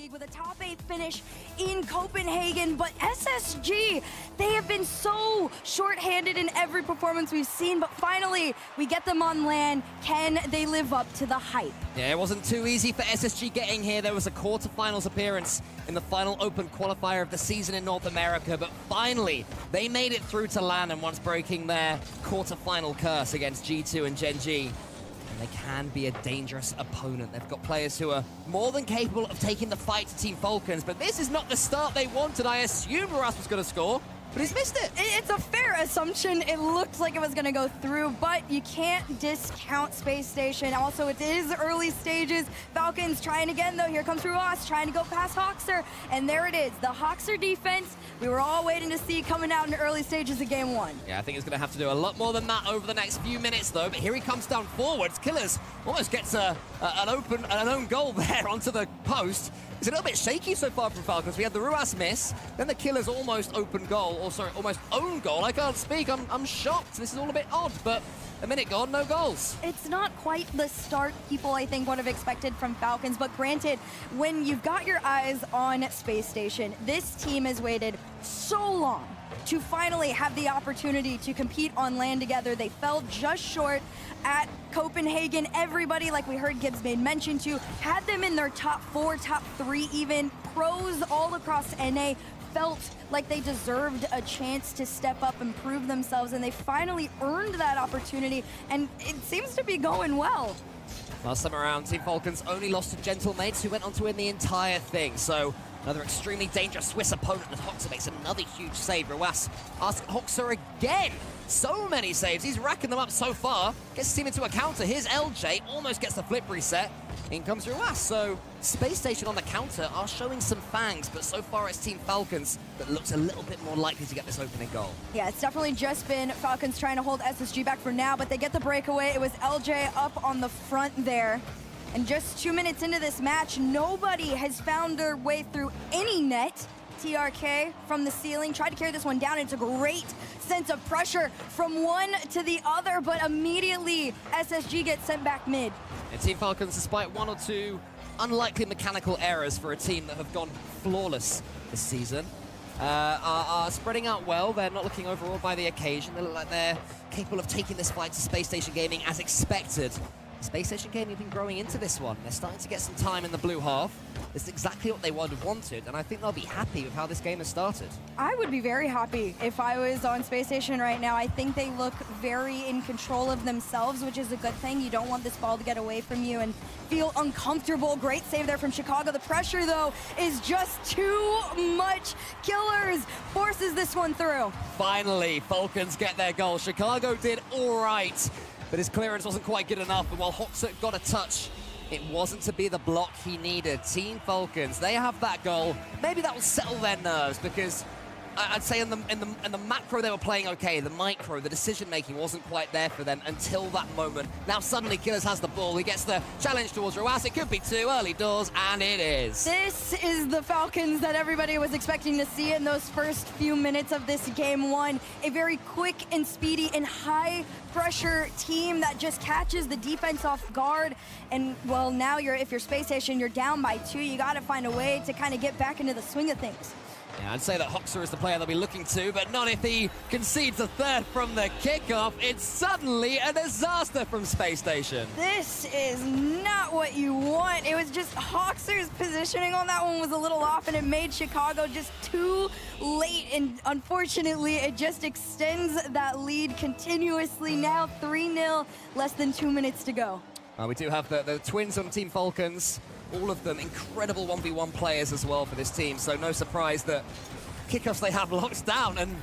league with a top 8 finish in Copenhagen. But SSG, they have been so short-handed in every performance we've seen, but finally we get them on land. Can they live up to the hype? Yeah, it wasn't too easy for SSG getting here. There was a quarterfinals appearance in the final open qualifier of the season in North America, but finally they made it through to LAN and once breaking their quarterfinal curse against G2 and Gen.G. And they can be a dangerous opponent. They've got players who are more than capable of taking the fight to Team Falcons, but this is not the start they wanted. I assumed Ras was going to score, but he's missed it. It's a fair assumption. It looked like it was going to go through, but you can't discount Spacestation. Also, it is early stages. Falcons trying again, though. Here comes Ruas trying to go past Hoxer, and there it is. The Hoxer defense we were all waiting to see coming out in the early stages of Game 1. Yeah, I think he's going to have to do a lot more than that over the next few minutes, though. But here he comes down forwards. Killers almost gets an own goal there onto the post. It's a little bit shaky so far from Falcons. We had the Ruas miss, then the Killers almost open goal, or sorry, almost own goal. I can't speak, I'm shocked. This is all a bit odd, but a minute gone, no goals. It's not quite the start people, I think, would have expected from Falcons, but granted, when you've got your eyes on Spacestation, this team has waited so long to finally have the opportunity to compete on land together. They fell just short at Copenhagen. Everybody, like we heard Gibbs made mention to, had them in their top 4, top 3 even. Pros all across NA felt like they deserved a chance to step up and prove themselves, and they finally earned that opportunity, and it seems to be going well. Last time around, Team Falcons only lost to Gentlemates, who went on to win the entire thing. So another extremely dangerous Swiss opponent as Hoxer makes another huge save. Ruas asks Hoxer again. So many saves. He's racking them up so far. Gets his team into a counter. Here's LJ. Almost gets the flip reset. In comes Ruas. So Spacestation on the counter are showing some fangs, but so far it's Team Falcons that looks a little bit more likely to get this opening goal. Yeah, it's definitely just been Falcons trying to hold SSG back for now, but they get the breakaway. It was LJ up on the front there. And just 2 minutes into this match, nobody has found their way through any net. TRK from the ceiling, tried to carry this one down. It's a great sense of pressure from one to the other, but immediately SSG gets sent back mid. And Team Falcons, despite 1 or 2 unlikely mechanical errors for a team that have gone flawless this season, are spreading out well. They're not looking overawed by the occasion. They look like they're capable of taking this fight to Spacestation Gaming as expected. Spacestation Gaming have been growing into this one. They're starting to get some time in the blue half. This is exactly what they wanted, and I think they'll be happy with how this game has started. I would be very happy if I was on Spacestation right now. I think they look very in control of themselves, which is a good thing. You don't want this ball to get away from you and feel uncomfortable. Great save there from Chicago. The pressure, though, is just too much. Killers forces this one through. Finally, Falcons get their goal. Chicago did all right, but his clearance wasn't quite good enough, and while Hoxer got a touch, it wasn't to be the block he needed. Team Falcons, they have that goal. Maybe that will settle their nerves, because I'd say in the macro they were playing okay. The micro, the decision-making wasn't quite there for them until that moment. Now suddenly Killers has the ball. He gets the challenge towards Ruas. It could be 2 early doors, and it is. This is the Falcons that everybody was expecting to see in those first few minutes of this Game 1. A very quick and speedy and high-pressure team that just catches the defense off guard. And, well, now if you're Spacestation, you're down by 2. You got to find a way to kind of get back into the swing of things. Yeah, I'd say that Hoxer is the player they'll be looking to, but not if he concedes a third from the kickoff. It's suddenly a disaster from Spacestation. This is not what you want. It was just Hoxer's positioning on that one was a little off, and it made Chicago just too late, and unfortunately, it just extends that lead continuously. Now 3-0, less than 2 minutes to go. We do have the twins on Team Falcons. All of them incredible 1v1 players as well for this team, so no surprise that kickoffs they have locked down. And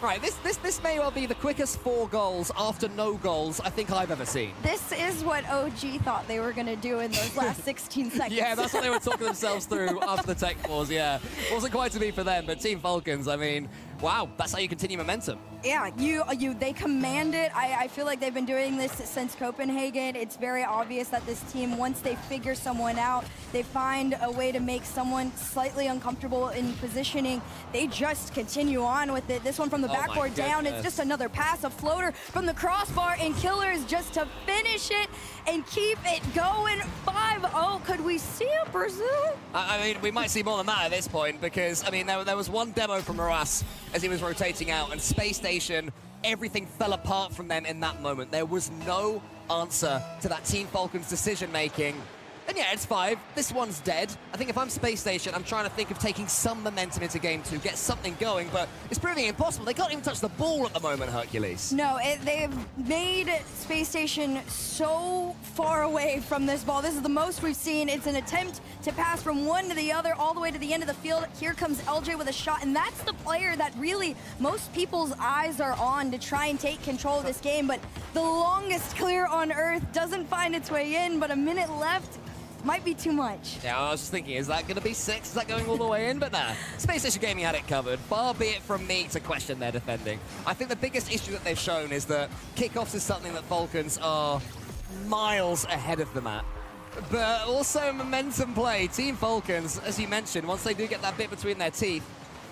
right, this may well be the quickest 4 goals after no goals I think I've ever seen. This is what OG thought they were going to do in those last 16 seconds. Yeah, that's what they were talking themselves through after the tech pause, yeah. Wasn't quite to be for them, but Team Falcons, I mean, wow, that's how you continue momentum. Yeah, they command it. I feel like they've been doing this since Copenhagen. It's very obvious that this team, once they figure someone out, they find a way to make someone slightly uncomfortable in positioning. They just continue on with it. This one from the backboard down. It's just another pass, a floater from the crossbar, and Killers just to finish it and keep it going. 5-0. Could we see a Brazil? I mean, we might see more than that at this point, because, I mean, there was one demo from Moras as he was rotating out, and Spacestation, everything fell apart from them in that moment. There was no answer to that Team Falcons decision-making. And yeah, it's 5. This one's dead. I think if I'm Spacestation, I'm trying to think of taking some momentum into Game 2, get something going, but it's proving impossible. They can't even touch the ball at the moment, Hercules. No, they've made Spacestation so far away from this ball. This is the most we've seen. It's an attempt to pass from one to the other, all the way to the end of the field. Here comes LJ with a shot, and that's the player that really most people's eyes are on to try and take control of this game, but the longest clear on Earth doesn't find its way in, but a minute left. Might be too much. Yeah, I was just thinking, is that going to be 6? Is that going all the way in? But nah, Spacestation Gaming had it covered. Far be it from me to question their defending. I think the biggest issue that they've shown is that kickoffs is something that Falcons are miles ahead of them at. But also momentum play. Team Falcons, as you mentioned, once they do get that bit between their teeth,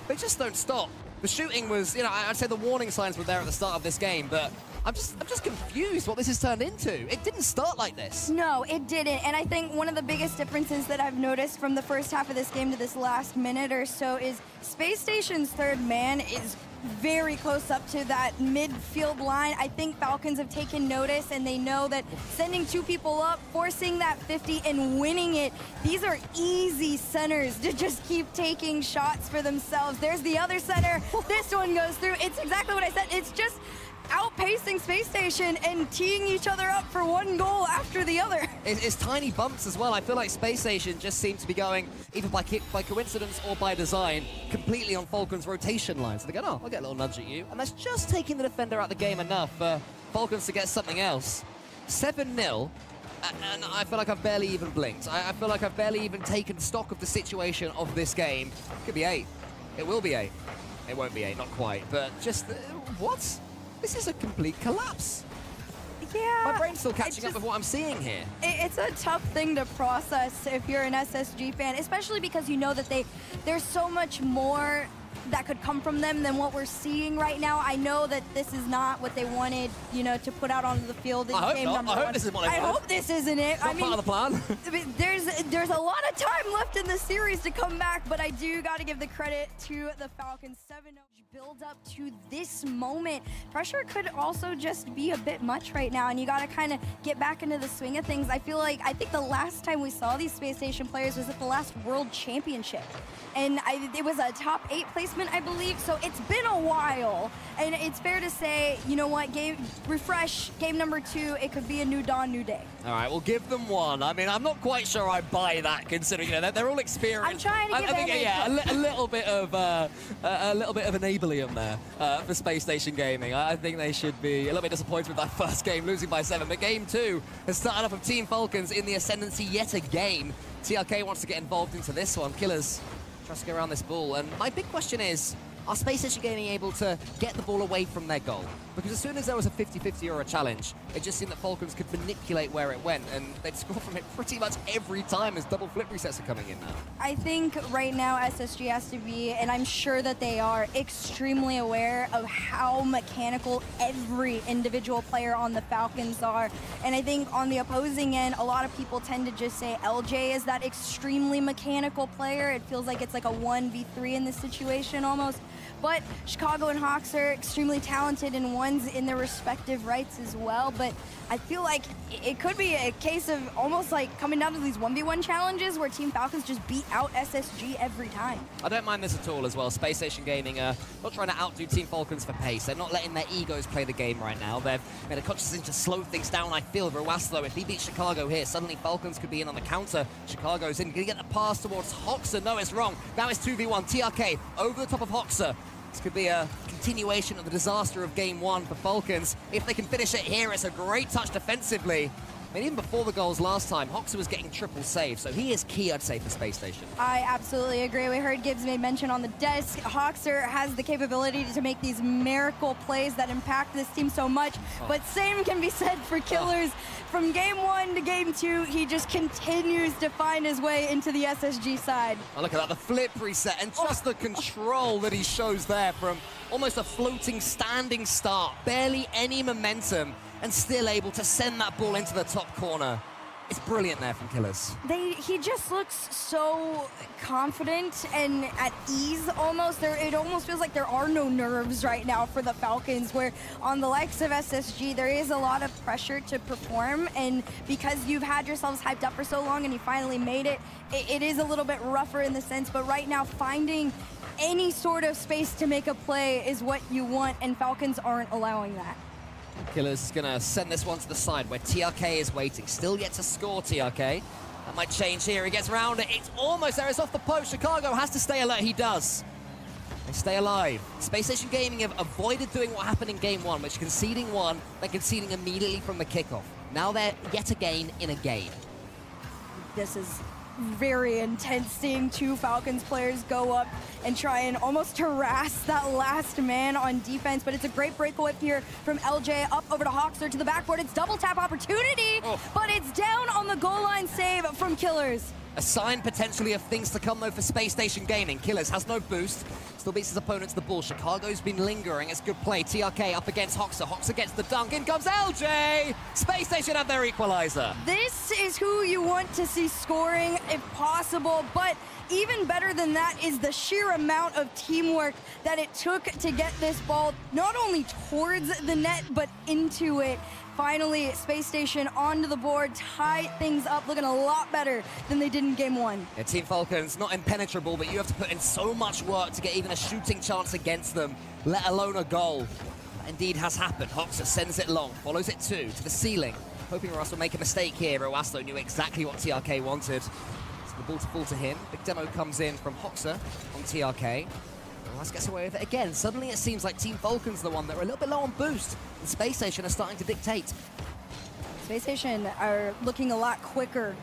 they just don't stop. The shooting was, you know, I'd say the warning signs were there at the start of this game, but I'm just confused what this has turned into. It didn't start like this. No, it didn't. And I think one of the biggest differences that I've noticed from the first half of this game to this last minute or so is Spacestation's third man is very close up to that midfield line. I think Falcons have taken notice, and they know that sending 2 people up, forcing that 50 and winning it, these are easy centers to just keep taking shots for themselves. There's the other center. This one goes through. It's exactly what I said. It's just outpacing Spacestation and teeing each other up for one goal after the other. It's tiny bumps as well. I feel like Spacestation just seems to be going, either by coincidence or by design, completely on Falcons' rotation lines. So they go, oh, I'll get a little nudge at you. And that's just taking the defender out of the game enough for Falcons to get something else. 7-0. And I feel like I've barely even blinked. I feel like I've barely even taken stock of the situation of this game. It could be 8. It will be 8. It won't be 8, not quite. But just, what? This is a complete collapse. Yeah. My brain's still catching up with what I'm seeing here. It's a tough thing to process if you're an SSG fan, especially because you know that there's so much more that could come from them than what we're seeing right now. I know that this is not what they wanted, you know, to put out onto the field in game number 1. I hope this is what they wanted. I hope this isn't it. It's not part of the plan. There's a lot of time left in the series to come back, but I do got to give the credit to the Falcons. 7-0 build up to this moment. Pressure could also just be a bit much right now, and you got to kind of get back into the swing of things. I think the last time we saw these Spacestation players was at the last World Championship, and it was a top 8 placement, I believe, so it's been a while, and it's fair to say, you know what, refresh, game number 2, it could be a new dawn, new day. All right, we'll give them 1. I mean, I'm not quite sure I buy that, considering, you know, they're all experienced. I'm trying to give I think, yeah, a little bit of enabling there for Spacestation Gaming. I think they should be a little bit disappointed with that first game, losing by 7. But game 2 has started off with Team Falcons in the ascendancy yet again. TRK wants to get involved into this one. Killers tries to go around this ball, and my big question is, are Spacestation Gaming able to get the ball away from their goal? Because as soon as there was a 50-50 or a challenge, it just seemed that Falcons could manipulate where it went, and they'd score from it pretty much every time as double flip resets are coming in now. I think right now SSG has to be, and I'm sure that they are, extremely aware of how mechanical every individual player on the Falcons are. And I think on the opposing end, a lot of people tend to just say LJ is that extremely mechanical player. It feels like it's like a 1v3 in this situation almost. But Chicago and Hawks are extremely talented and ones in their respective rights as well. But I feel like it could be a case of almost like coming down to these 1v1 challenges where Team Falcons just beat out SSG every time. I don't mind this at all as well. Spacestation Gaming are not trying to outdo Team Falcons for pace. They're not letting their egos play the game right now. They've made a conscious decision to slow things down. I feel Roaslo, if he beats Chicago here, suddenly Falcons could be in on the counter. Chicago's in, gonna get the pass towards Hoxer. No, it's wrong. Now it's 2v1. TRK over the top of Hoxer. This could be a continuation of the disaster of Game 1 for Falcons. If they can finish it here, it's a great touch defensively. I mean, even before the goals last time, Hoxer was getting triple saves, so he is key, I'd say, for Spacestation. I absolutely agree. We heard Gibbs made mention on the desk. Hoxer has the capability to make these miracle plays that impact this team so much, but same can be said for Killers. From game 1 to game 2, he just continues to find his way into the SSG side. Oh, look at that, the flip reset, and just the control that he shows there from almost a floating, standing start, barely any momentum, and still able to send that ball into the top corner. It's brilliant there from Killers. He just looks so confident and at ease almost. It almost feels like there are no nerves right now for the Falcons, where on the likes of SSG, there is a lot of pressure to perform, and because you've had yourselves hyped up for so long and you finally made it, it is a little bit rougher in the sense, but right now finding any sort of space to make a play is what you want, and Falcons aren't allowing that. Killers is going to send this one to the side where TRK is waiting. Still yet to score, TRK. That might change here. He gets around it. It's almost there. It's off the post. Chicago has to stay alert. He does. They stay alive. Spacestation Gaming have avoided doing what happened in game 1, which conceding one, then conceding immediately from the kickoff. Now they're yet again in a game. This is very intense, seeing two Falcons players go up and try and almost harass that last man on defense, but it's a great breakaway here from LJ up over to Hoxer to the backboard. It's double tap opportunity, but it's down on the goal line save from Killers. A sign potentially of things to come, though, for Spacestation Gaming. Killers has no boost, still beats his opponent to the ball. Chicago's been lingering. It's good play. TRK up against Hoxer. Hoxer gets the dunk. In comes LJ! Spacestation have their equalizer. This is who you want to see scoring, if possible, but even better than that is the sheer amount of teamwork that it took to get this ball not only towards the net, but into it. Finally, Spacestation onto the board, tie things up, looking a lot better than they did in game 1. Yeah, Team Falcons, not impenetrable, but you have to put in so much work to get even a shooting chance against them, let alone a goal. That indeed has happened. Hoxer sends it long, follows it to the ceiling. Hoping Russ will make a mistake here. Roasto knew exactly what TRK wanted. So the ball to fall to him. Big demo comes in from Hoxer on TRK. Russ gets away with it again. Suddenly it seems like Team Falcons are the one that are a little bit low on boost. And Spacestation are starting to dictate. Spacestation are looking a lot quicker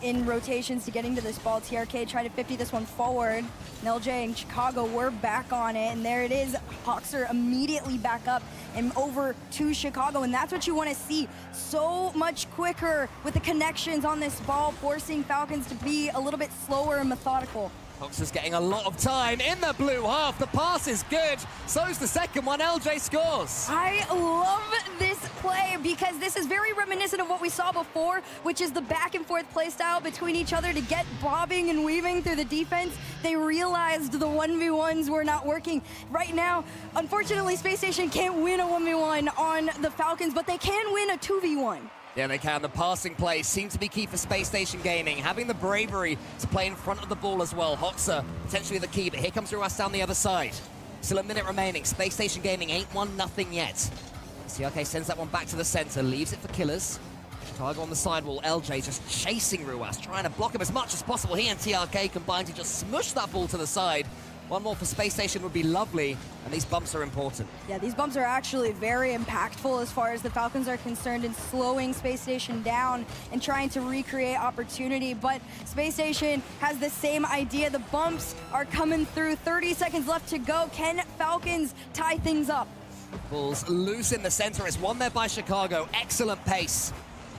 in rotations to getting to this ball. TRK tried to 50 this one forward. And LJ and Chicago were back on it, and there it is. Hoxer immediately back up and over to Chicago, and that's what you want to see. So much quicker with the connections on this ball, forcing Falcons to be a little bit slower and methodical. Hoxer's getting a lot of time in the blue half. The pass is good. So's the second one. LJ scores. I love this play because this is very reminiscent of what we saw before, which is the back and forth play style between each other to get bobbing and weaving through the defense. They realized the 1v1s were not working. Right now, unfortunately, Spacestation can't win a 1v1 on the Falcons, but they can win a 2v1. Yeah, they can. The passing plays seem to be key for Spacestation Gaming. Having the bravery to play in front of the ball as well. Hoxer, potentially the key, but here comes Ruas down the other side. Still a minute remaining. Spacestation Gaming ain't 1-0 yet. TRK sends that one back to the center, leaves it for Killers. Chicago on the sidewall. LJ just chasing Ruas, trying to block him as much as possible. He and TRK combined to just smush that ball to the side. One more for Spacestation would be lovely, and these bumps are important. Yeah, these bumps are actually very impactful as far as the Falcons are concerned in slowing Spacestation down and trying to recreate opportunity, but Spacestation has the same idea. The bumps are coming through. 30 seconds left to go. Can Falcons tie things up? Ball's loose in the center. It's won there by Chicago. Excellent pace.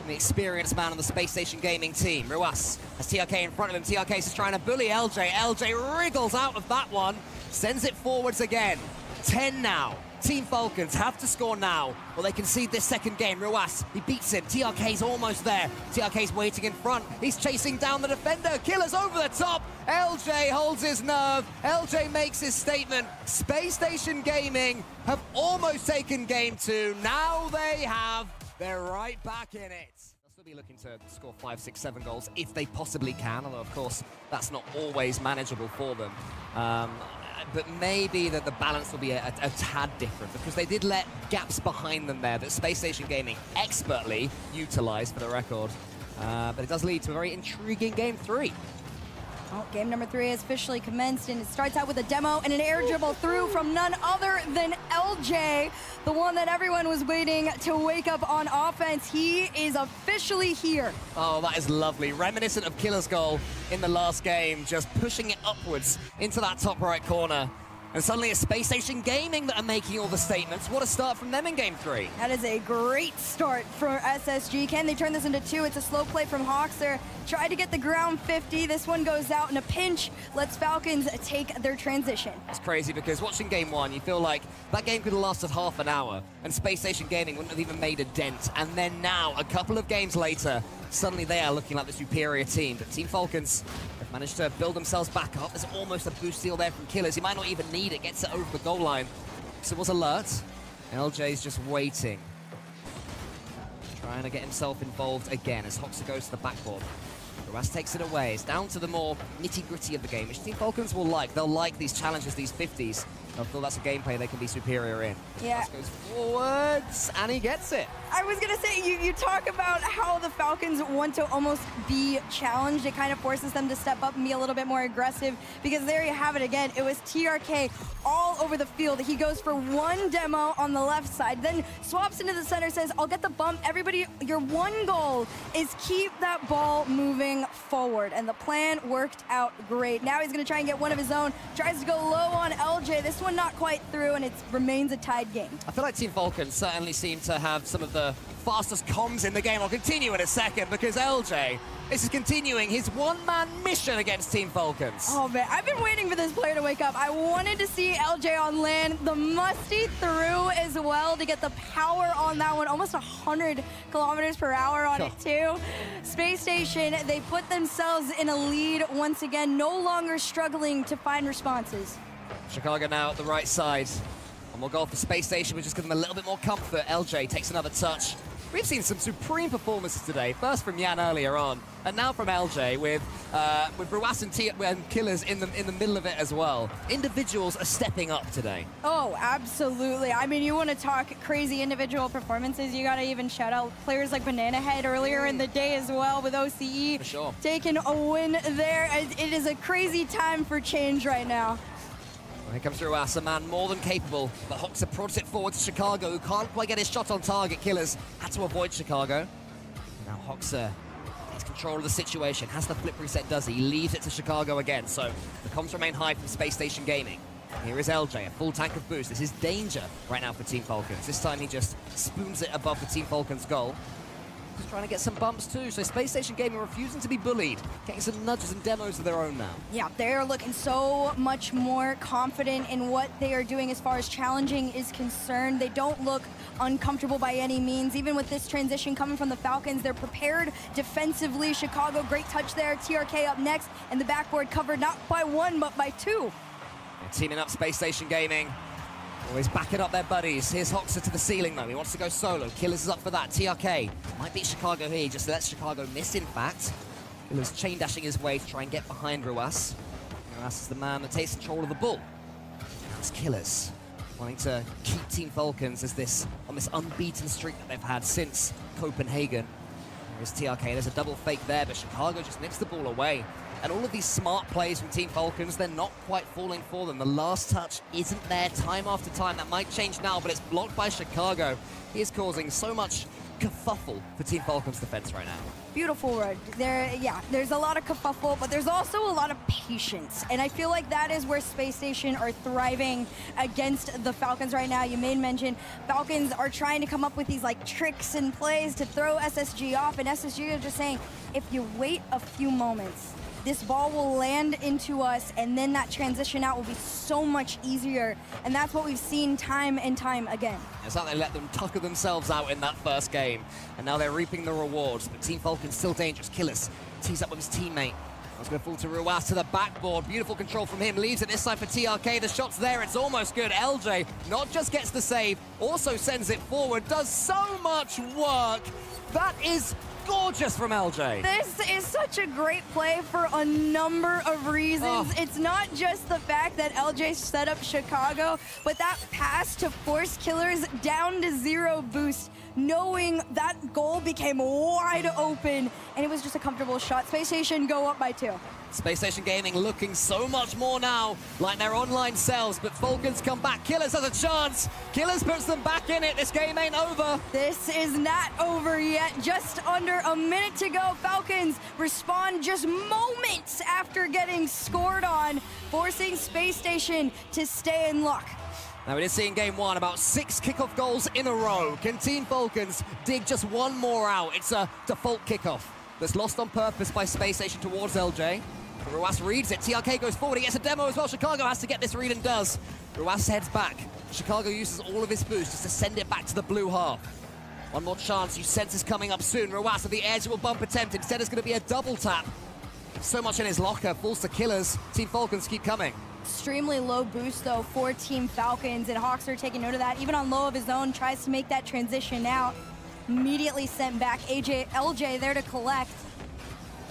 The experienced man on the Spacestation Gaming team. Ruas has TRK in front of him. TRK is trying to bully LJ. LJ wriggles out of that one, sends it forwards again. 10 now. Team Falcons have to score now, or they concede this second game. Ruas, he beats him. TRK's almost there. TRK's waiting in front. He's chasing down the defender. Killer's over the top. LJ holds his nerve. LJ makes his statement. Spacestation Gaming have almost taken game 2. Now they have. They're right back in it. They'll still be looking to score 5, 6, 7 goals if they possibly can, although, of course, that's not always manageable for them. But maybe that the balance will be a tad different, because they did let gaps behind them there that Spacestation Gaming expertly utilized, for the record. But it does lead to a very intriguing game 3. Oh, game number 3 has officially commenced, and it starts out with a demo and an air dribble through from none other than LJ, the one that everyone was waiting to wake up on offense. He is officially here. Oh, that is lovely. Reminiscent of Killer's goal in the last game, just pushing it upwards into that top right corner. And suddenly it's Spacestation Gaming that are making all the statements. What a start from them in game 3. That is a great start for SSG. Can they turn this into 2? It's a slow play from Hawkser. Tried to get the ground 50. This one goes out in a pinch. Lets Falcons take their transition. It's crazy because watching game 1, you feel like that game could have lasted half an hour and Spacestation Gaming wouldn't have even made a dent. And then now, a couple of games later, suddenly they are looking like the superior team. But Team Falcons have managed to build themselves back up. There's almost a boost steal there from Killers. He might not even need it. Gets it over the goal line. So it was alert. LJ's just waiting. Trying to get himself involved again as Hawkser goes to the backboard. Ruas takes it away. It's down to the more nitty-gritty of the game, which Team Falcons will like. They'll like these challenges, these 50s. I feel that's a gameplay they can be superior in. Yeah. Ruas goes forwards, and he gets it. I was going to say, you talk about how the Falcons want to almost be challenged. It kind of forces them to step up and be a little bit more aggressive, because there you have it again. It was TRK all over the field. He goes for one demo on the left side, then swaps into the center, says, I'll get the bump. Everybody, your one goal is keep that ball moving forward. And the plan worked out great. Now he's going to try and get one of his own. Tries to go low on LJ. This one not quite through, and it remains a tied game. I feel like Team Falcons certainly seem to have some of the fastest comms in the game. I'll continue in a second because LJ, this is continuing his one-man mission against Team Falcons. Oh man, I've been waiting for this player to wake up. I wanted to see LJ on land, the musty through as well to get the power on that one, almost 100 kilometers per hour on it too. Spacestation, they put themselves in a lead once again, no longer struggling to find responses. Chicago now at the right side. And we'll go for Spacestation, which just gives them a little bit more comfort. LJ takes another touch. We've seen some supreme performances today. First from Yan earlier on, and now from LJ with Ruas and Killers in the middle of it as well. Individuals are stepping up today. Oh, absolutely. I mean, you want to talk crazy individual performances, you got to even shout out players like Banana Head earlier in the day as well with OCE. For sure. Taking a win there. It is a crazy time for change right now. Here comes Ruas, a man more than capable, but Hawkser prods it forward to Chicago, who can't quite get his shot on target. Killers had to avoid Chicago. Now Hawkser takes control of the situation, has the flip reset, does he? Leaves it to Chicago again, so the comms remain high from Spacestation Gaming. Here is LJ, a full tank of boost. This is danger right now for Team Falcons. This time he just spoons it above the Team Falcons goal. Just trying to get some bumps too, so Spacestation Gaming refusing to be bullied, getting some nudges and demos of their own now. Yeah, they're looking so much more confident in what they are doing as far as challenging is concerned. They don't look uncomfortable by any means. Even with this transition coming from the Falcons, they're prepared defensively. Chicago, great touch there. TRK up next, and the backboard covered not by one, but by two. They're teaming up Spacestation Gaming. Always backing up their buddies. Here's Hawkser to the ceiling, though. He wants to go solo. Killers is up for that. TRK might beat Chicago here. He just lets Chicago miss, in fact. Killers chain dashing his way to try and get behind Ruas. Ruas is the man that takes control of the ball. Now it's Killers wanting to keep Team Falcons on this unbeaten streak that they've had since Copenhagen. There's TRK. There's a double fake there, but Chicago just nicks the ball away. And all of these smart plays from Team Falcons, they're not quite falling for them. The last touch isn't there time after time. That might change now, but it's blocked by Chicago. He is causing so much kerfuffle for Team Falcons defense right now. Beautiful word. There's a lot of kerfuffle, but there's also a lot of patience. And I feel like that is where Spacestation are thriving against the Falcons right now. You made mention Falcons are trying to come up with these like tricks and plays to throw SSG off, and SSG are just saying, if you wait a few moments, this ball will land into us, and then that transition out will be so much easier. And that's what we've seen time and time again. It's like they let them tucker themselves out in that first game, and now they're reaping the rewards. But Team Falcon's still dangerous. Killers tees up with his teammate. I was going to fall to Ruas to the backboard. Beautiful control from him. Leaves it this side for TRK. The shot's there. It's almost good. LJ not just gets the save, also sends it forward. Does so much work. That is gorgeous from LJ. This is such a great play for a number of reasons. Oh. It's not just the fact that LJ set up Chicago, but that pass to force Killers down to 0 boost, knowing that goal became wide open, and it was just a comfortable shot. Spacestation go up by 2. Spacestation Gaming looking so much more now like their online selves, but Falcons come back. Killers has a chance. Killers puts them back in it. This game ain't over. This is not over yet. Just under a minute to go. Falcons respond just moments after getting scored on, forcing Spacestation to stay in luck. Now, we did see in game 1 about 6 kickoff goals in a row. Can Team Falcons dig just one more out? It's a default kickoff that's lost on purpose by Spacestation towards LJ. Ruas reads it. TRK goes forward. He gets a demo as well. Chicago has to get this read and does. Ruas heads back. Chicago uses all of his boost just to send it back to the blue half. One more chance. You sense is coming up soon. Ruas at the edge will bump attempt. Instead, it's going to be a double tap. So much in his locker. Falls to Killers. Team Falcons keep coming. Extremely low boost, though, for Team Falcons, and Hawks are taking note of that. Even on low of his own, tries to make that transition out. Immediately sent back. LJ there to collect.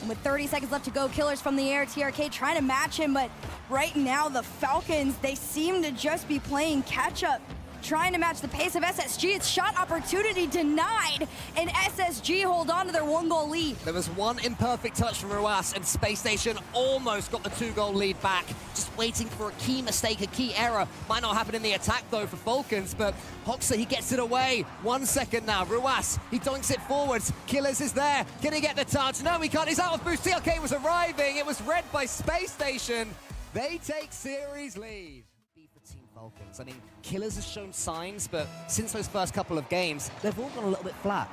And with 30 seconds left to go, Killers from the air. TRK trying to match him, but right now the Falcons, they seem to just be playing catch-up, trying to match the pace of SSG. It's shot opportunity denied, and SSG hold on to their 1-goal lead. There was one imperfect touch from Ruas, and Spacestation almost got the 2-goal lead back. Just waiting for a key mistake, a key error. Might not happen in the attack, though, for Falcons, but Hoxer, he gets it away. 1 second now. Ruas, he dunks it forwards. Killers is there. Can he get the touch? No, he can't. He's out of boost. TLK was arriving. It was read by Spacestation. They take series lead. For Team Falcons. I mean, Killers has shown signs, but since those first couple of games, they've all gone a little bit flat.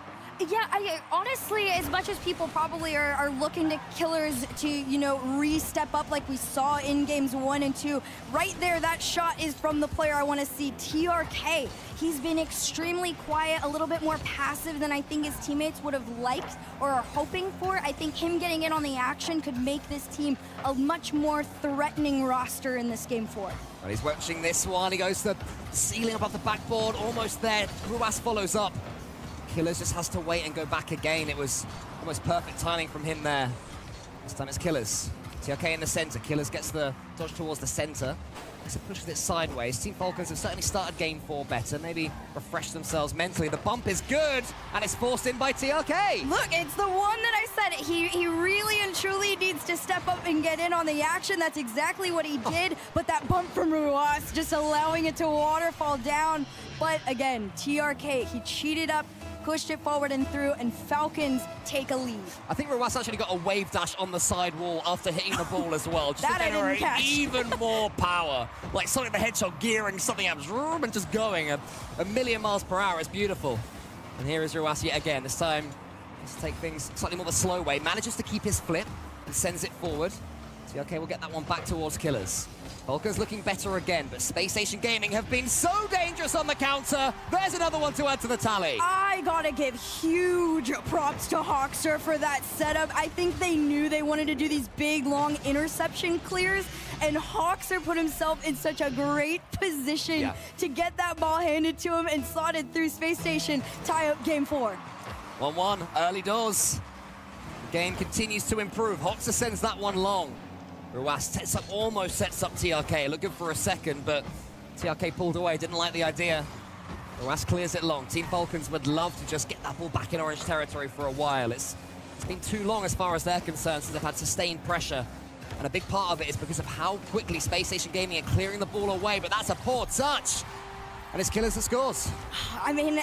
Yeah, honestly, as much as people probably are looking to Killers to, you know, re-step up like we saw in games 1 and 2, right there, that shot is from the player I want to see, TRK. He's been extremely quiet, a little bit more passive than I think his teammates would have liked or are hoping for. I think him getting in on the action could make this team a much more threatening roster in this game 4. Well, he's watching this one. He goes to ceiling above the backboard, almost there. Ruas follows up. Killers just has to wait and go back again. It was almost perfect timing from him there. This time it's Killers. TRK in the center. Killers gets the dodge towards the center. So pushes it sideways. Team Falcons have certainly started game 4 better. Maybe refresh themselves mentally. The bump is good, and it's forced in by TRK. Look, it's the one that I said. He really and truly needs to step up and get in on the action. That's exactly what he did. But that bump from Ruas, just allowing it to waterfall down. But again, TRK, he cheated up, pushed it forward and through, and Falcons take a lead. I think Ruas actually got a wave dash on the side wall after hitting the ball as well, just That to I didn't generate catch. even more power. Like Sonic the Hedgehog gearing something up and just going a million miles per hour. It's beautiful. And here is Ruas yet again. This time, let's take things slightly more the slow way. Manages to keep his flip and sends it forward. So, okay, we'll get that one back towards Killers. Falcons looking better again, but Spacestation Gaming have been so dangerous on the counter. There's another one to add to the tally. I gotta give huge props to Hawkster for that setup. I think they knew they wanted to do these big, long interception clears, and Hawkster put himself in such a great position to get that ball handed to him and slotted through Spacestation, tie up game 4. 1-1, early doors. The game continues to improve. Hawkster sends that one long. Ruas almost sets up TRK, looking for a second, but TRK pulled away, didn't like the idea. Ruas clears it long. Team Falcons would love to just get that ball back in orange territory for a while. It's been too long as far as they're concerned since they've had sustained pressure. And a big part of it is because of how quickly Spacestation Gaming are clearing the ball away, but that's a poor touch. And it's Killers that scores. I mean,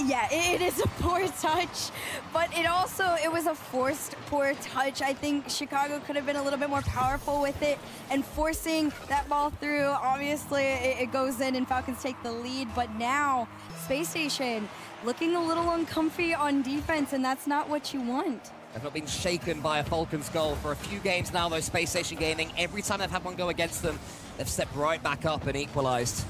yeah, it is a poor touch, but it was a forced poor touch. I think Chicago could have been a little bit more powerful with it and forcing that ball through. Obviously, it goes in and Falcons take the lead, but now Spacestation looking a little uncomfy on defense, and that's not what you want. They've not been shaken by a Falcons goal for a few games now, though. Spacestation Gaming, every time they've had one go against them, they've stepped right back up and equalized.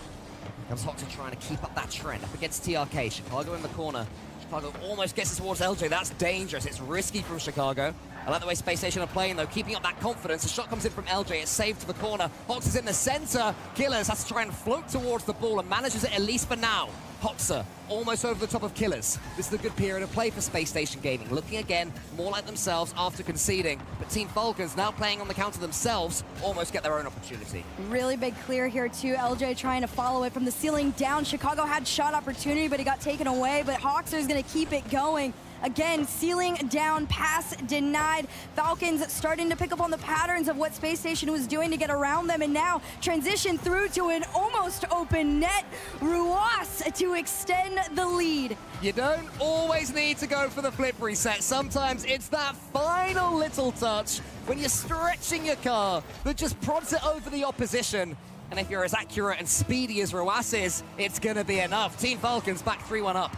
Comes Hoxer trying to keep up that trend up against TRK. Chicago in the corner. Chicago almost gets it towards LJ. That's dangerous. It's risky from Chicago. I like the way Spacestation are playing, though, keeping up that confidence. The shot comes in from LJ, it's saved to the corner. Hox is in the center. Killers has to try and float towards the ball and manages it, at least for now. Hoxer almost over the top of Killers. This is a good period of play for Spacestation Gaming, looking again more like themselves after conceding. But Team Falcons, now playing on the counter themselves, almost get their own opportunity. Really big clear here too. LJ trying to follow it from the ceiling down. Chicago had shot opportunity, but he got taken away. But Hoxer is going to keep it going. Again, ceiling down, pass denied. Falcons starting to pick up on the patterns of what Spacestation was doing to get around them, and now transition through to an almost open net. Ruas to extend the lead. You don't always need to go for the flip reset. Sometimes it's that final little touch when you're stretching your car that just prods it over the opposition. And if you're as accurate and speedy as Ruas is, it's going to be enough. Team Falcons back 3-1 up.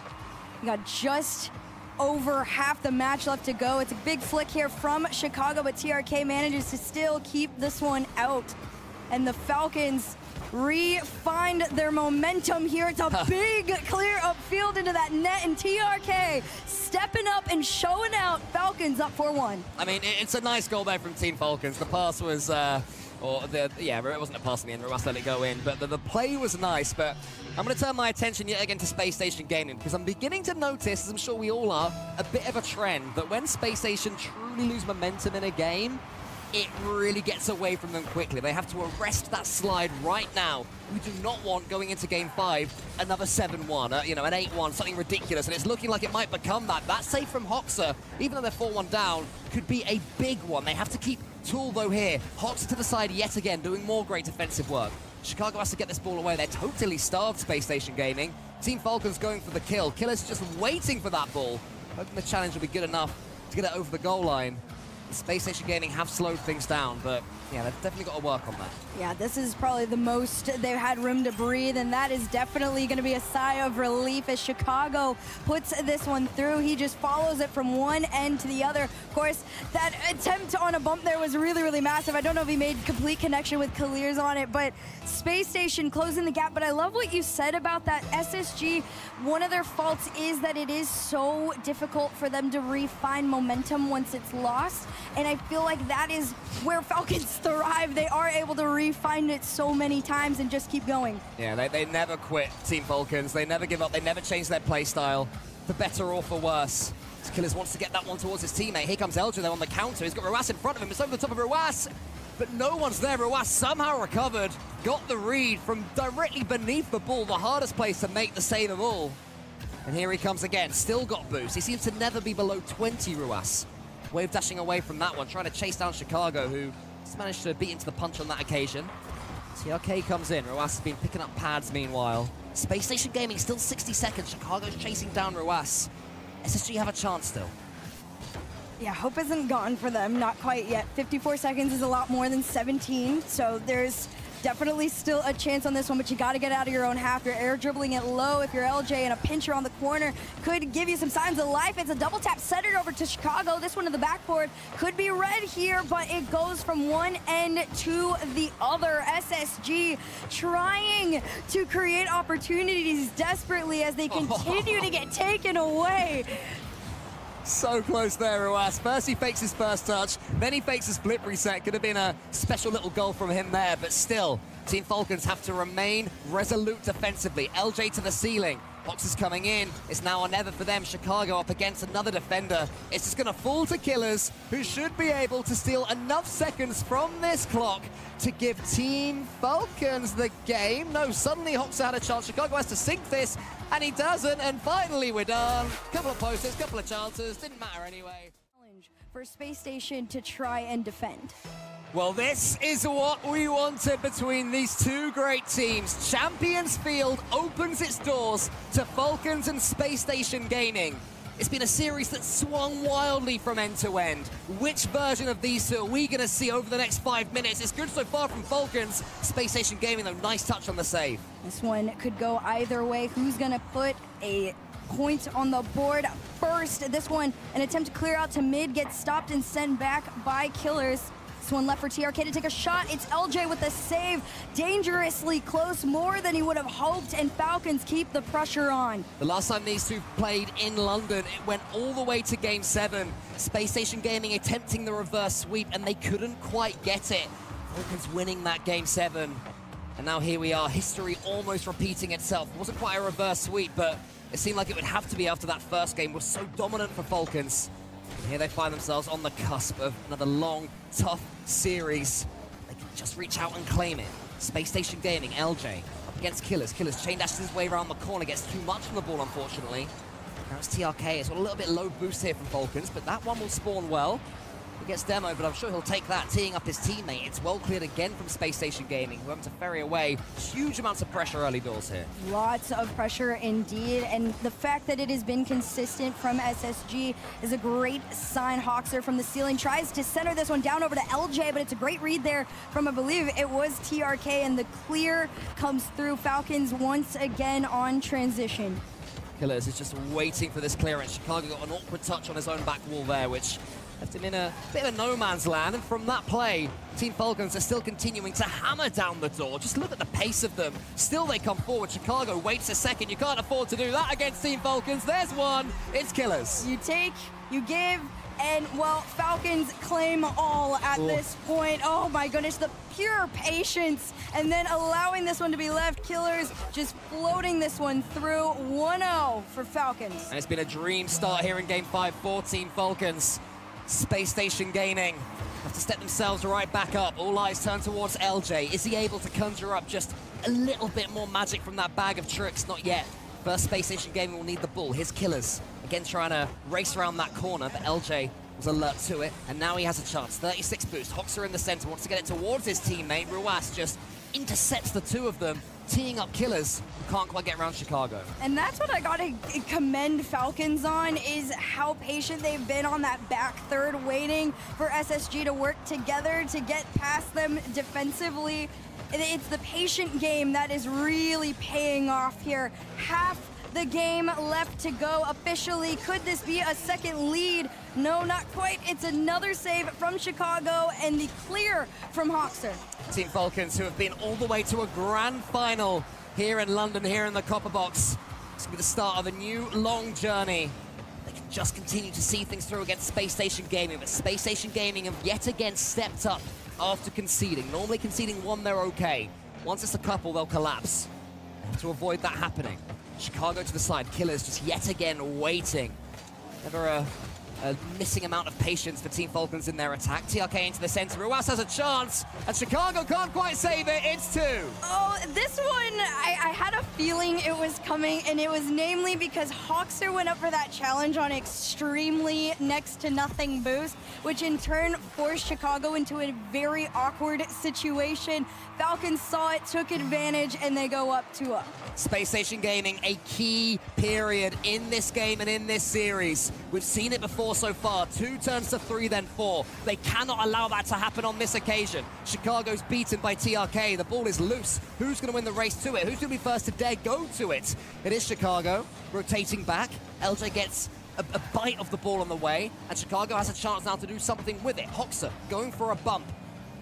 You got just over half the match left to go. It's a big flick here from Chicago, but TRK manages to still keep this one out. And the Falcons re-find their momentum here. It's a big clear upfield into that net, and TRK stepping up and showing out. Falcons up 4-1. I mean, it's a nice goal there from Team Falcons. The pass was... it wasn't a pass in the end, Ruas let it go in, but the play was nice. But I'm going to turn my attention yet again to Spacestation Gaming, because I'm beginning to notice, as I'm sure we all are, a bit of a trend that when Spacestation truly lose momentum in a game, it really gets away from them quickly. They have to arrest that slide right now. We do not want, going into Game 5, another 7-1, an 8-1, something ridiculous, and it's looking like it might become that. That save from Hoxer, even though they're 4-1 down, could be a big one. They have to keep Tool, though, here. Hoxer to the side yet again, doing more great defensive work. Chicago has to get this ball away. They're totally starved, Spacestation Gaming. Team Falcons going for the kill. Killer's just waiting for that ball. Hoping the challenge will be good enough to get it over the goal line. Spacestation Gaming have slowed things down, but yeah, they've definitely got to work on that. Yeah, this is probably the most they've had room to breathe, and that is definitely going to be a sigh of relief as Chicago puts this one through. He just follows it from one end to the other. Of course, that attempt on a bump there was really, really massive. I don't know if he made complete connection with Clears on it, but Spacestation closing the gap. But I love what you said about that SSG. One of their faults is that it is so difficult for them to refine momentum once it's lost, and I feel like that is where Falcons thrive. They are able to refine it so many times and just keep going. Yeah, they never quit, Team Falcons. They never give up. They never change their play style, for better or for worse. Killers wants to get that one towards his teammate. Here comes LJ though on the counter. He's got Ruas in front of him. It's over the top of Ruas, but no one's there. Ruas somehow recovered, got the read from directly beneath the ball, the hardest place to make the save of all. And here he comes again, still got boost. He seems to never be below 20, Ruas. Wave dashing away from that one, trying to chase down Chicago, who just managed to beat into the punch on that occasion. TRK comes in. Ruas has been picking up pads meanwhile. Spacestation Gaming still 60 seconds. Chicago's chasing down Ruas. SSG have a chance still. Yeah, hope isn't gone for them. Not quite yet. 54 seconds is a lot more than 17, so there's definitely still a chance on this one, but you got to get out of your own half. You're air dribbling it low. If you're LJ and a pincher on the corner could give you some signs of life. It's a double tap, set it over to Chicago. This one to the backboard could be red here, but it goes from one end to the other. SSG trying to create opportunities desperately as they continue to get taken away. So close there, Ruas. First he fakes his first touch, then he fakes his flip reset. Could have been a special little goal from him there, but still, Team Falcons have to remain resolute defensively. LJ to the ceiling. Hox is coming in. It's now or never for them. Chicago up against another defender. It's just going to fall to Killers, who should be able to steal enough seconds from this clock to give Team Falcons the game. No, suddenly Hox had a chance. Chicago has to sink this, and he doesn't. And finally, we're done. Couple of posters, couple of chances. Didn't matter anyway. Challenge for Spacestation to try and defend. Well, this is what we wanted between these two great teams. Champions Field opens its doors to Falcons and Spacestation Gaming. It's been a series that swung wildly from end to end. Which version of these two are we going to see over the next 5 minutes? It's good so far from Falcons. Spacestation Gaming, though, nice touch on the save. This one could go either way. Who's going to put a point on the board first? This one, an attempt to clear out to mid, gets stopped and sent back by Killers. next one left for TRK to take a shot. It's LJ with the save. Dangerously close, more than he would have hoped, and Falcons keep the pressure on. The last time these two played in London, it went all the way to Game 7. Spacestation Gaming attempting the reverse sweep, and they couldn't quite get it. Falcons winning that Game 7. And now here we are, history almost repeating itself. It wasn't quite a reverse sweep, but it seemed like it would have to be after that first game. It was so dominant for Falcons. And here they find themselves on the cusp of another long, tough series. They can just reach out and claim it. Spacestation Gaming, LJ, up against Killers. Killers chain dashes his way around the corner, gets too much from the ball, unfortunately. Now it's TRK. It's got a little bit low boost here from Falcons, but that one will spawn well. He gets demo, but I'm sure he'll take that, teeing up his teammate. It's well cleared again from Spacestation Gaming, who having to ferry away huge amounts of pressure early doors here. Lots of pressure indeed, and the fact that it has been consistent from SSG is a great sign. Hoxer from the ceiling tries to center this one down over to LJ, but it's a great read there from, I believe it was TRK, and the clear comes through. Falcons once again on transition. Killers is just waiting for this clearance. Chicago got an awkward touch on his own back wall there, which left him in a bit of a no man's land, and from that play, Team Falcons are still continuing to hammer down the door. Just look at the pace of them. Still they come forward. Chicago waits a second. You can't afford to do that against Team Falcons. There's one. It's Killers. You take, you give, and, well, Falcons claim all at this point. Oh my goodness, the pure patience, and then allowing this one to be left. Killers just floating this one through. 1-0 for Falcons. And it's been a dream start here in Game 5 for Team Falcons. Spacestation Gaming have to step themselves right back up. All eyes turn towards LJ. Is he able to conjure up just a little bit more magic from that bag of tricks? Not yet. First, Spacestation Gaming will need the ball. Here's Killers, again trying to race around that corner, but LJ was alert to it, and now he has a chance. 36 boost. Hoxer in the center, wants to get it towards his teammate. Ruas just intercepts the two of them, teeing up Killers, who can't quite get around Chicago. And that's what I gotta commend Falcons on, is how patient they've been on that back third, waiting for SSG to work together to get past them defensively. It's the patient game that is really paying off here. Half the game left to go officially. Could this be a second lead? No, not quite. It's another save from Chicago and the clear from Hoxer. Team Falcons, who have been all the way to a grand final here in London, here in the Copper Box. It's going to be the start of a new long journey. They can just continue to see things through against Spacestation Gaming, but Spacestation Gaming have yet again stepped up after conceding. Normally conceding one, they're okay. Once it's a couple, they'll collapse. And to avoid that happening, Chicago to the side. Killers just yet again waiting. Never a missing amount of patience for Team Falcons in their attack. TRK into the center. Ruas has a chance, and Chicago can't quite save it. It's two. Oh, this one, I had a feeling it was coming, and it was namely because Hoxer went up for that challenge on extremely next to nothing boost, which in turn forced Chicago into a very awkward situation. Falcons saw it, took advantage, and they go up 2-0. Spacestation Gaming, a key period in this game and in this series. We've seen it before so far. 2 turns to 3, then 4. They cannot allow that to happen on this occasion. Chicago's beaten by TRK. The ball is loose. Who's going to win the race to it? Who's going to be first to dare go to it? It is Chicago, rotating back. LJ gets a bite of the ball on the way, and Chicago has a chance now to do something with it. Hoxer going for a bump.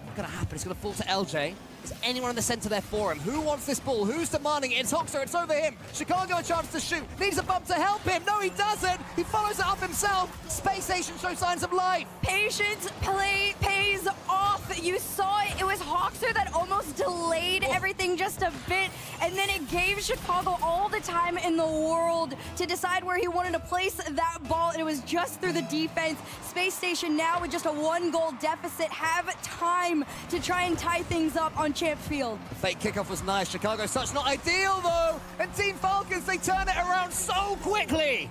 What's going to happen? It's going to fall to LJ. Is anyone in the center there for him? Who wants this ball? Who's demanding it? It's Hoxer. It's over him. Chicago a chance to shoot. Needs a bump to help him. No, he doesn't. He follows it up himself. Spacestation shows signs of life. Patience pays off. You saw it. It was Hoxer that almost delayed everything just a bit, and then it gave Chicago all the time in the world to decide where he wanted to place that ball, and it was just through the defense. Spacestation now with just a 1-goal deficit have time to try and tie things up on Champ Field. The fake kickoff was nice. Chicago's touch not ideal though, and Team Falcons, they turn it around so quickly.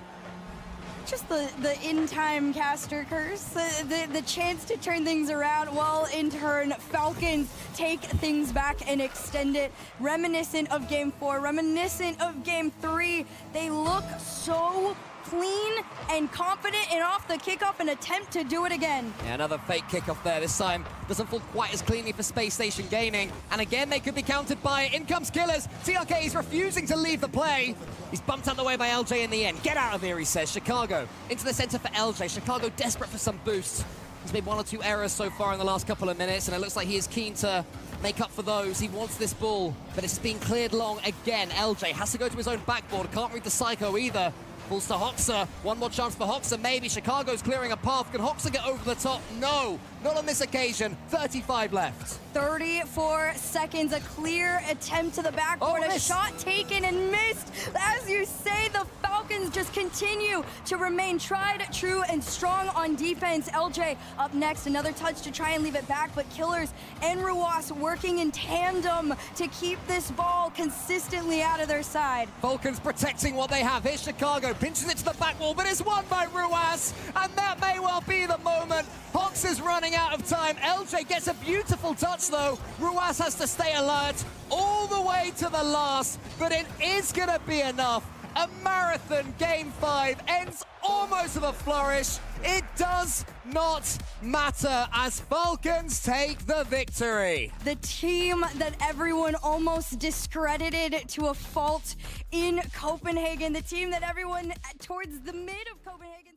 Just the in-time caster curse, the chance to turn things around, while in turn Falcons take things back and extend it. Reminiscent of Game 4, reminiscent of Game 3. They look so clean and confident, and off the kickoff an attempt to do it again. Yeah, another fake kickoff there. This time doesn't fall quite as cleanly for Spacestation Gaming, and again they could be countered by it. In comes Killers. TRK is refusing to leave the play. He's bumped out the way by LJ in the end. Get out of here, he says. Chicago into the center for LJ. Chicago desperate for some boost. He's made 1 or 2 errors so far in the last couple of minutes, and it looks like he is keen to make up for those. He wants this ball, but it's been cleared long again. LJ has to go to his own backboard. Can't read the Psycho either. Falls to Hoxer. One more chance for Hoxer, maybe. Chicago's clearing a path. Can Hoxer get over the top? No, not on this occasion. 35 left. 34 seconds, a clear attempt to the backboard, a shot taken and missed. As you say, the Falcons just continue to remain tried, true, and strong on defense. LJ up next, another touch to try and leave it back, but Killers and Ruas working in tandem to keep this ball consistently out of their side. Falcons protecting what they have. Here's Chicago, pinches it to the back wall, but it's won by Ruas, and that may well be the moment. Hox is running out of time. LJ gets a beautiful touch, though. Ruas has to stay alert all the way to the last, but it is going to be enough. A marathon Game 5 ends almost with a flourish. It does not matter as Falcons take the victory. The team that everyone almost discredited to a fault in Copenhagen. The team that everyone towards the mid of Copenhagen